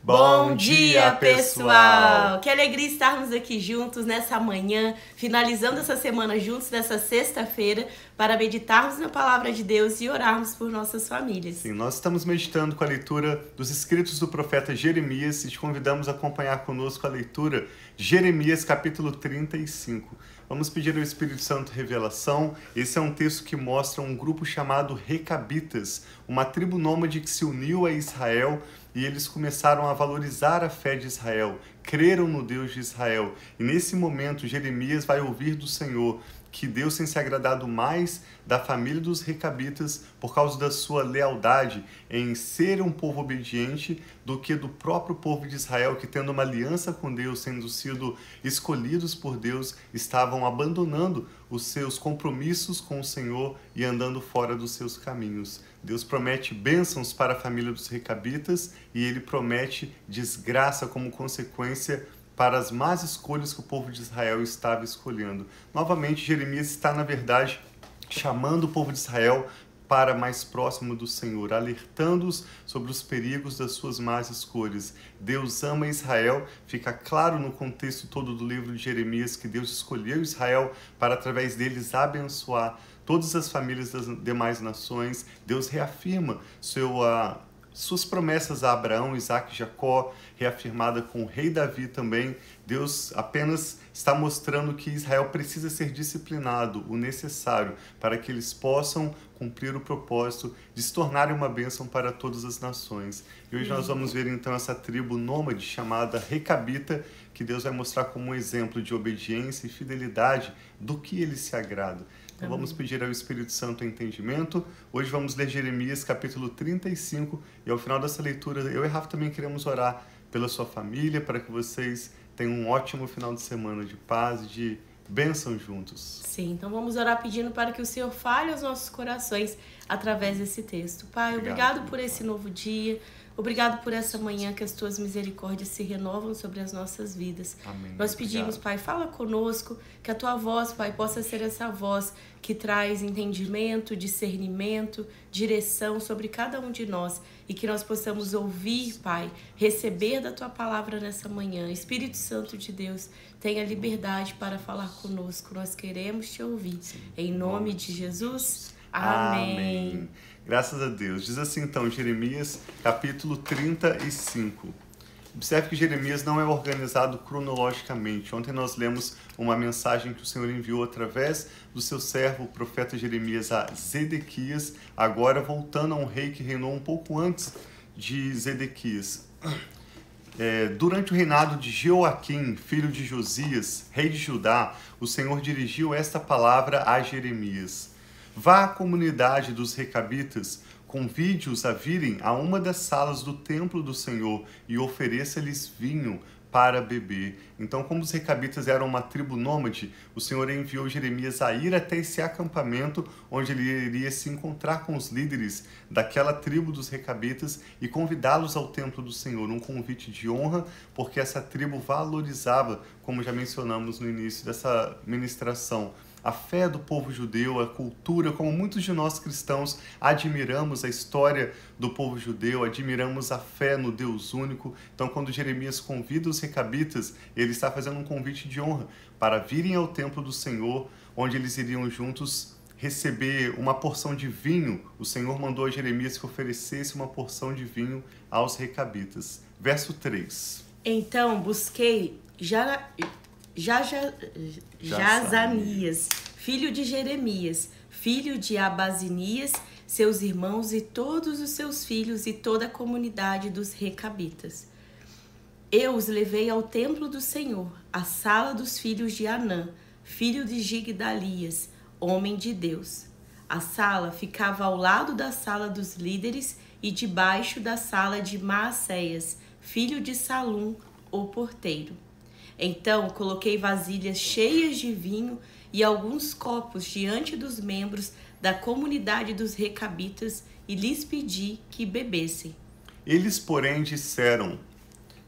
Bom dia, pessoal! Que alegria estarmos aqui juntos nessa manhã, finalizando essa semana juntos, nessa sexta-feira, para meditarmos na Palavra de Deus e orarmos por nossas famílias. Sim, nós estamos meditando com a leitura dos escritos do profeta Jeremias e te convidamos a acompanhar conosco a leitura de Jeremias, capítulo 35. Vamos pedir ao Espírito Santo revelação. Esse é um texto que mostra um grupo chamado Recabitas, uma tribo nômade que se uniu a Israel e eles começaram a valorizar a fé de Israel, creram no Deus de Israel. E nesse momento, Jeremias vai ouvir do Senhor que Deus tem se agradado mais da família dos Recabitas por causa da sua lealdade em ser um povo obediente do que do próprio povo de Israel, que tendo uma aliança com Deus, tendo sido escolhidos por Deus, estavam abandonando os seus compromissos com o Senhor e andando fora dos seus caminhos. Deus promete bênçãos para a família dos Recabitas e ele promete desgraça como consequência para as más escolhas que o povo de Israel estava escolhendo. Novamente, Jeremias está, na verdade, chamando o povo de Israel para mais próximo do Senhor, alertando-os sobre os perigos das suas más escolhas. Deus ama Israel, fica claro no contexto todo do livro de Jeremias que Deus escolheu Israel para, através deles, abençoar todas as famílias das demais nações. Deus reafirma suas promessas a Abraão, Isaac e Jacó, reafirmada com o rei Davi também. Deus apenas está mostrando que Israel precisa ser disciplinado, o necessário, para que eles possam cumprir o propósito de se tornarem uma bênção para todas as nações. E hoje nós vamos ver então essa tribo nômade chamada Recabita, que Deus vai mostrar como um exemplo de obediência e fidelidade do que ele se agrada. Então vamos pedir ao Espírito Santo entendimento. Hoje vamos ler Jeremias capítulo 35 e ao final dessa leitura eu e Rafa também queremos orar pela sua família, para que vocês tenham um ótimo final de semana de paz e de bênção juntos. Sim, então vamos orar pedindo para que o Senhor fale aos nossos corações através desse texto. Pai, obrigado por esse novo dia. Obrigado por essa manhã que as tuas misericórdias se renovam sobre as nossas vidas. Amém. Nós pedimos, Pai, fala conosco, que a tua voz, Pai, possa ser essa voz que traz entendimento, discernimento, direção sobre cada um de nós e que nós possamos ouvir, Pai, receber da tua palavra nessa manhã. Espírito Santo de Deus, tenha liberdade para falar conosco. Nós queremos te ouvir. Sim. Em nome de Jesus. Amém. Graças a Deus. Diz assim então, Jeremias, capítulo 35. Observe que Jeremias não é organizado cronologicamente. Ontem nós lemos uma mensagem que o Senhor enviou através do seu servo, o profeta Jeremias, a Zedequias, agora voltando a um rei que reinou um pouco antes de Zedequias. Durante o reinado de Jeoaquim, filho de Josias, rei de Judá, o Senhor dirigiu esta palavra a Jeremias. Vá à comunidade dos Recabitas, convide-os a virem a uma das salas do templo do Senhor e ofereça-lhes vinho para beber. Então, como os Recabitas eram uma tribo nômade, o Senhor enviou Jeremias a ir até esse acampamento, onde ele iria se encontrar com os líderes daquela tribo dos Recabitas e convidá-los ao templo do Senhor. Um convite de honra, porque essa tribo valorizava, como já mencionamos no início dessa ministração, a fé do povo judeu, a cultura, como muitos de nós cristãos admiramos a história do povo judeu, admiramos a fé no Deus único. Então, quando Jeremias convida os Recabitas, ele está fazendo um convite de honra para virem ao templo do Senhor, onde eles iriam juntos receber uma porção de vinho. O Senhor mandou a Jeremias que oferecesse uma porção de vinho aos Recabitas. Verso 3. Então busquei Jazanias, filho de Jeremias, filho de Abazinias, seus irmãos e todos os seus filhos e toda a comunidade dos Recabitas. Eu os levei ao templo do Senhor, à sala dos filhos de Anã, filho de Gigdalias, homem de Deus. A sala ficava ao lado da sala dos líderes e debaixo da sala de Maacéias, filho de Salum, o porteiro. Então coloquei vasilhas cheias de vinho e alguns copos diante dos membros da comunidade dos Recabitas e lhes pedi que bebessem. Eles, porém, disseram,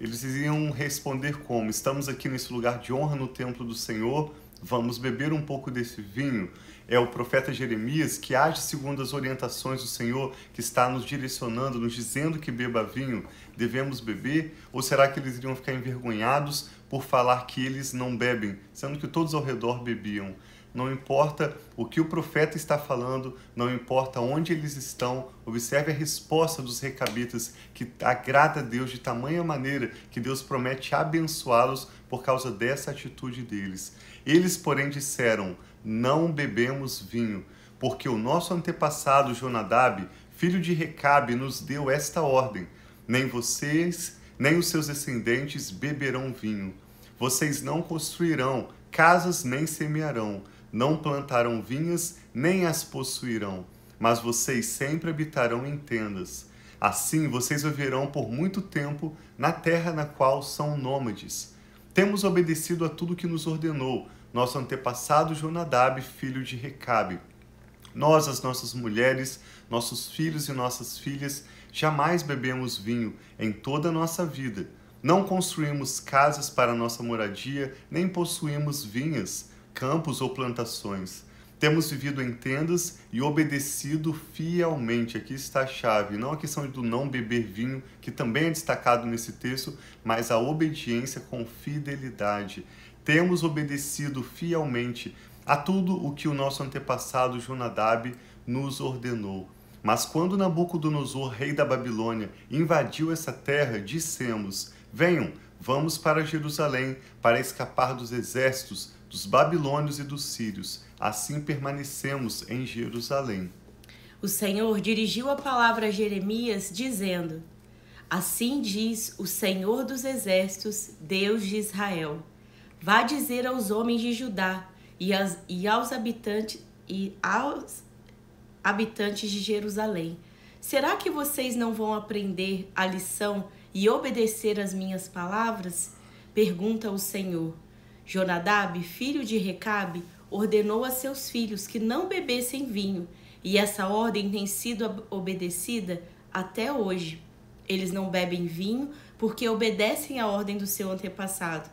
eles iam responder como? Estamos aqui nesse lugar de honra no templo do Senhor Vamos beber um pouco desse vinho? É o profeta Jeremias que age segundo as orientações do Senhor, que está nos direcionando, nos dizendo que beba vinho? Devemos beber? Ou será que eles iriam ficar envergonhados por falar que eles não bebem, sendo que todos ao redor bebiam? Não importa o que o profeta está falando, não importa onde eles estão, observe a resposta dos recabitas, que agrada a Deus de tamanha maneira que Deus promete abençoá-los por causa dessa atitude deles. Eles, porém, disseram: não bebemos vinho, porque o nosso antepassado Jonadab, filho de Recabe, nos deu esta ordem: nem vocês, nem os seus descendentes beberão vinho. Vocês não construirão casas nem semearão, não plantarão vinhas, nem as possuirão, mas vocês sempre habitarão em tendas. Assim vocês viverão por muito tempo na terra na qual são nômades. Temos obedecido a tudo que nos ordenou nosso antepassado Jonadab, filho de Recabe. Nós, as nossas mulheres, nossos filhos e nossas filhas, jamais bebemos vinho em toda a nossa vida. Não construímos casas para nossa moradia, nem possuímos vinhas, campos ou plantações. Temos vivido em tendas e obedecido fielmente. Aqui está a chave, não a questão do não beber vinho, que também é destacado nesse texto, mas a obediência com fidelidade. Temos obedecido fielmente a tudo o que o nosso antepassado Jonadab nos ordenou. Mas quando Nabucodonosor, rei da Babilônia, invadiu essa terra, dissemos: venham, vamos para Jerusalém, para escapar dos exércitos, dos babilônios e dos sírios. Assim permanecemos em Jerusalém. O Senhor dirigiu a palavra a Jeremias, dizendo: assim diz o Senhor dos exércitos, Deus de Israel: vá dizer aos homens de Judá e aos habitantes de Jerusalém: será que vocês não vão aprender a lição e obedecer às minhas palavras? Pergunta o Senhor. Jonadab, filho de Recabe, ordenou a seus filhos que não bebessem vinho, e essa ordem tem sido obedecida até hoje. Eles não bebem vinho porque obedecem à ordem do seu antepassado.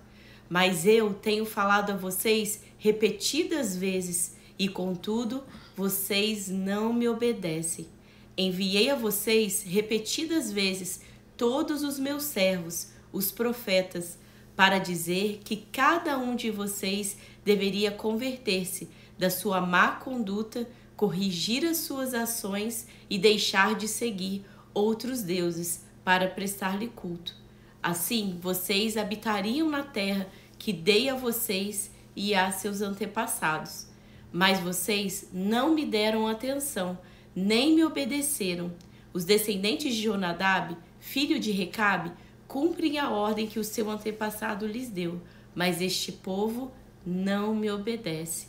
Mas eu tenho falado a vocês repetidas vezes, e contudo, vocês não me obedecem. Enviei a vocês repetidas vezes todos os meus servos, os profetas, para dizer que cada um de vocês deveria converter-se da sua má conduta, corrigir as suas ações e deixar de seguir outros deuses para prestar-lhe culto. Assim, vocês habitariam na terra que dei a vocês e a seus antepassados. Mas vocês não me deram atenção, nem me obedeceram. Os descendentes de Jonadab, filho de Recabe, cumprem a ordem que o seu antepassado lhes deu, mas este povo não me obedece.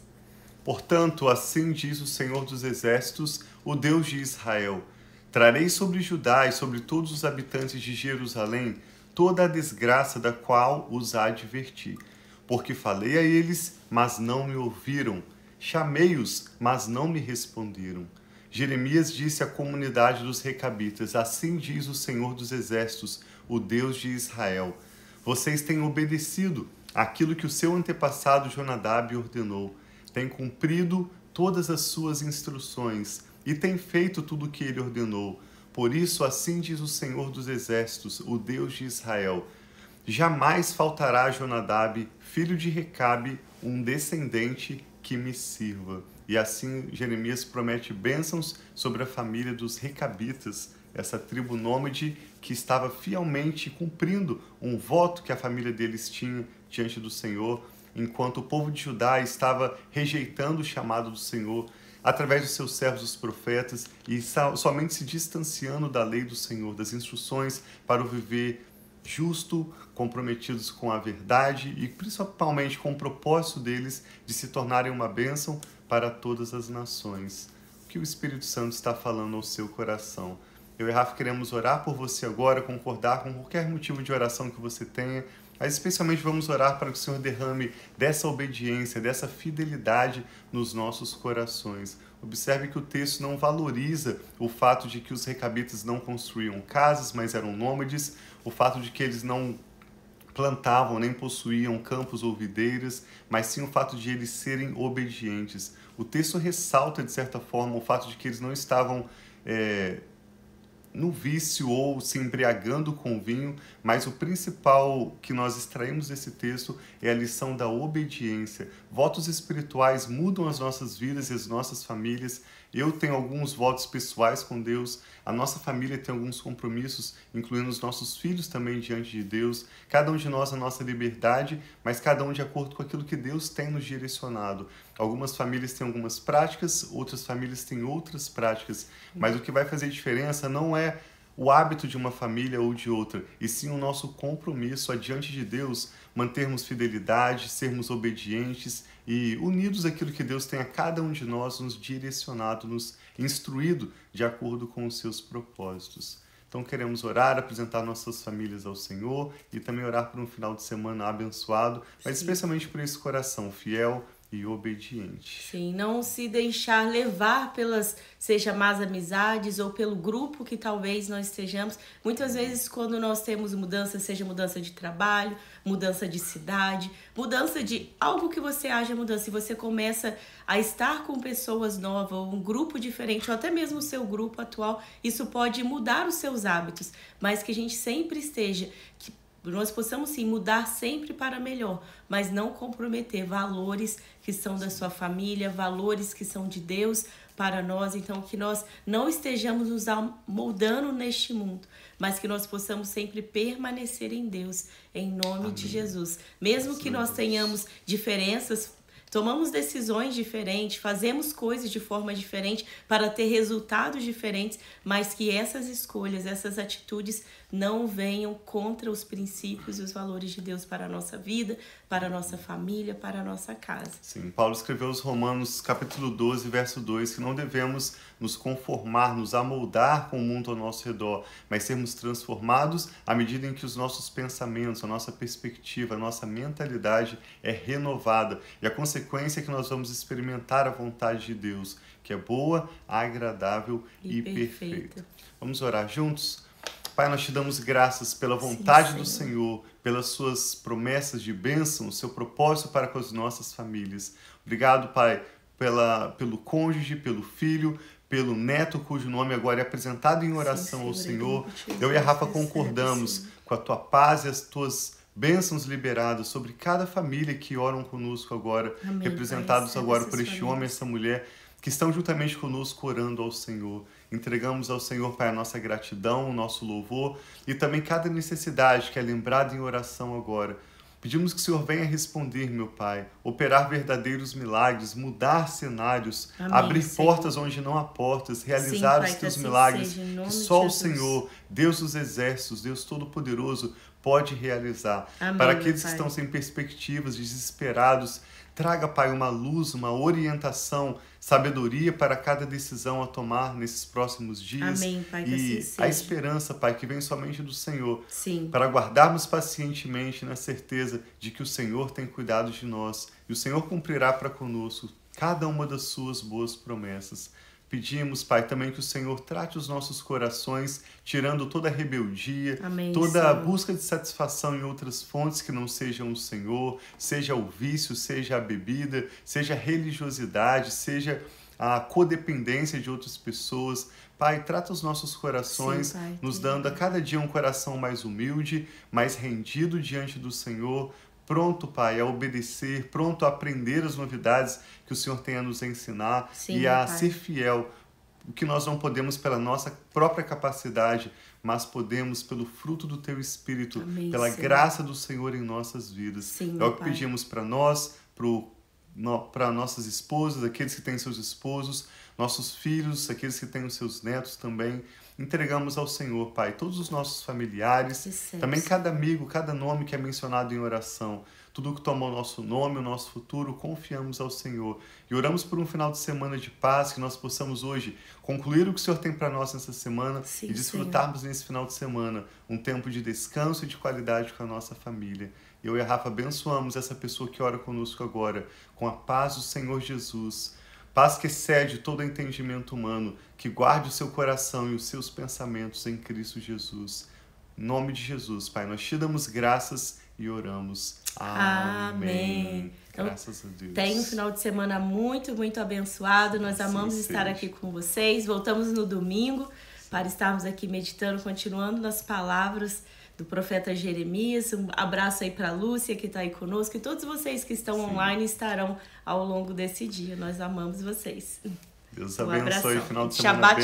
Portanto, assim diz o Senhor dos Exércitos, o Deus de Israel: trarei sobre Judá e sobre todos os habitantes de Jerusalém toda a desgraça da qual os adverti. Porque falei a eles, mas não me ouviram. Chamei-os, mas não me responderam. Jeremias disse à comunidade dos recabitas: assim diz o Senhor dos Exércitos, o Deus de Israel: vocês têm obedecido aquilo que o seu antepassado Jonadab ordenou, têm cumprido todas as suas instruções e têm feito tudo o que ele ordenou. Por isso, assim diz o Senhor dos Exércitos, o Deus de Israel: jamais faltará a Jonadab, filho de Recabe, um descendente que me sirva. E assim Jeremias promete bênçãos sobre a família dos recabitas, essa tribo nômade que estava fielmente cumprindo um voto que a família deles tinha diante do Senhor, enquanto o povo de Judá estava rejeitando o chamado do Senhor através dos seus servos, os profetas, e somente se distanciando da lei do Senhor, das instruções para o viver justo, comprometidos com a verdade e principalmente com o propósito deles de se tornarem uma bênção para todas as nações. O que o Espírito Santo está falando ao seu coração? Eu e Rafa queremos orar por você agora, concordar com qualquer motivo de oração que você tenha, mas especialmente vamos orar para que o Senhor derrame dessa obediência, dessa fidelidade nos nossos corações. Observe que o texto não valoriza o fato de que os recabitas não construíam casas, mas eram nômades, o fato de que eles não plantavam, nem possuíam campos ou videiras, mas sim o fato de eles serem obedientes. O texto ressalta, de certa forma, o fato de que eles não estavam no vício ou se embriagando com vinho, mas o principal que nós extraímos desse texto é a lição da obediência. Votos espirituais mudam as nossas vidas e as nossas famílias. Eu tenho alguns votos pessoais com Deus, a nossa família tem alguns compromissos, incluindo os nossos filhos também diante de Deus, cada um de nós a nossa liberdade, mas cada um de acordo com aquilo que Deus tem nos direcionado. Algumas famílias têm algumas práticas, outras famílias têm outras práticas, mas o que vai fazer diferença não é o hábito de uma família ou de outra, e sim o nosso compromisso adiante de Deus, mantermos fidelidade, sermos obedientes e unidos àquilo que Deus tem a cada um de nós nos direcionado, nos instruído de acordo com os seus propósitos. Então queremos orar, apresentar nossas famílias ao Senhor e também orar por um final de semana abençoado, mas especialmente por esse coração fiel e obediente. Sim, não se deixar levar pelas, seja más amizades ou pelo grupo que talvez nós estejamos. Muitas vezes quando nós temos mudança, seja mudança de trabalho, mudança de cidade, mudança de algo que você haja mudança, e você começa a estar com pessoas novas, ou um grupo diferente, ou até mesmo o seu grupo atual, isso pode mudar os seus hábitos, mas que a gente sempre esteja, que nós possamos sim mudar sempre para melhor, mas não comprometer valores que são da sua família, valores que são de Deus para nós. Então que nós não estejamos nos moldando neste mundo, mas que nós possamos sempre permanecer em Deus, em nome de Jesus. Mesmo que nós tenhamos diferenças, tomamos decisões diferentes, fazemos coisas de forma diferente para ter resultados diferentes, mas que essas escolhas, essas atitudes não venham contra os princípios e os valores de Deus para a nossa vida, para a nossa família, para a nossa casa. Sim, Paulo escreveu aos Romanos, capítulo 12, verso 2, que não devemos nos conformar, nos amoldar com o mundo ao nosso redor, mas sermos transformados à medida em que os nossos pensamentos, a nossa perspectiva, a nossa mentalidade é renovada. E a consequência é que nós vamos experimentar a vontade de Deus, que é boa, agradável e perfeita. Vamos orar juntos? Pai, nós te damos graças pela vontade do Senhor, pelas suas promessas de bênção, o seu propósito para com as nossas famílias. Obrigado, Pai, pelo cônjuge, pelo filho, pelo neto, cujo nome agora é apresentado em oração ao Senhor. Eu e a Rafa concordamos com a tua paz e as tuas bênçãos liberadas sobre cada família que oram conosco agora, representados Pai, agora por este homem e essa mulher, que estão juntamente conosco orando ao Senhor. Entregamos ao Senhor, Pai, a nossa gratidão, o nosso louvor e também cada necessidade que é lembrada em oração agora. Pedimos que o Senhor venha responder, meu Pai, operar verdadeiros milagres, mudar cenários, abrir portas onde não há portas, realizar os teus milagres que só o Senhor, Deus dos exércitos, Deus Todo-Poderoso, pode realizar. Para aqueles que estão sem perspectivas, desesperados, traga, Pai, uma luz, uma orientação, sabedoria para cada decisão a tomar nesses próximos dias. Amém, Pai, que e assim a seja. esperança, Pai, que vem somente do Senhor. Sim. Para guardarmos pacientemente na certeza de que o Senhor tem cuidado de nós e o Senhor cumprirá para conosco cada uma das suas boas promessas. Pedimos, Pai, também que o Senhor trate os nossos corações, tirando toda a rebeldia, toda a busca de satisfação em outras fontes que não sejam o Senhor, seja o vício, seja a bebida, seja a religiosidade, seja a codependência de outras pessoas. Pai, trata os nossos corações, Pai, nos dando a cada dia um coração mais humilde, mais rendido diante do Senhor, pronto, Pai, a obedecer, pronto a aprender as novidades que o Senhor tem a nos ensinar e a Pai, ser fiel. O que nós não podemos pela nossa própria capacidade, mas podemos pelo fruto do Teu Espírito, pela graça do Senhor em nossas vidas. É o que pedimos para nós, para nossas esposas, aqueles que têm seus esposos, nossos filhos, aqueles que têm os seus netos também. Entregamos ao Senhor, Pai, todos os nossos familiares, também cada amigo, cada nome que é mencionado em oração. Tudo que toma o nosso nome, o nosso futuro, confiamos ao Senhor. E oramos por um final de semana de paz, que nós possamos hoje concluir o que o Senhor tem para nós nessa semana e desfrutarmos nesse final de semana um tempo de descanso e de qualidade com a nossa família. Eu e a Rafa abençoamos essa pessoa que ora conosco agora, com a paz do Senhor Jesus. Paz que excede todo entendimento humano, que guarde o seu coração e os seus pensamentos em Cristo Jesus. Em nome de Jesus, Pai, nós te damos graças e oramos. Amém. Graças a Deus. Tenha um final de semana muito, muito abençoado. Nós amamos estar aqui com vocês. Voltamos no domingo para estarmos aqui meditando, continuando nas palavras do profeta Jeremias. Um abraço aí para a Lúcia, que está aí conosco, e todos vocês que estão online estarão ao longo desse dia. Nós amamos vocês. Deus abençoe. Final de semana Shabbat